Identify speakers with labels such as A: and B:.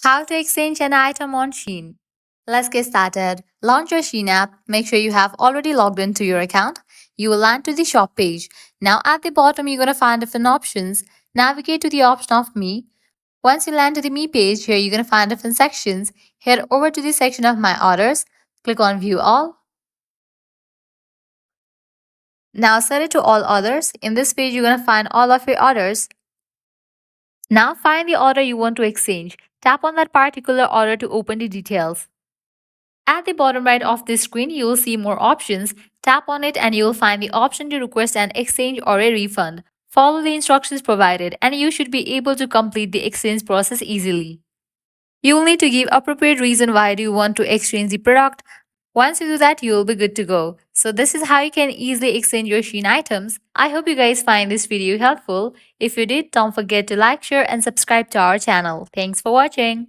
A: How to exchange an item on Shein. Let's get started. Launch your Shein app. Make sure you have already logged into your account. You will land to the shop page. Now at the bottom, you're going to find different options. Navigate to the option of Me. Once you land to the Me page, here you're going to find different sections. Head over to the section of My Orders. Click on View All. Now set it to All Orders. In this page, you're going to find all of your orders. Now find the order you want to exchange. Tap on that particular order to open the details. At the bottom right of this screen, you will see more options. Tap on it and you will find the option to request an exchange or a refund. Follow the instructions provided and you should be able to complete the exchange process easily. You will need to give appropriate reason why do you want to exchange the product. Once you do that, you will be good to go. So this is how you can easily exchange your Shein items. I hope you guys find this video helpful. If you did, don't forget to like, share and subscribe to our channel. Thanks for watching.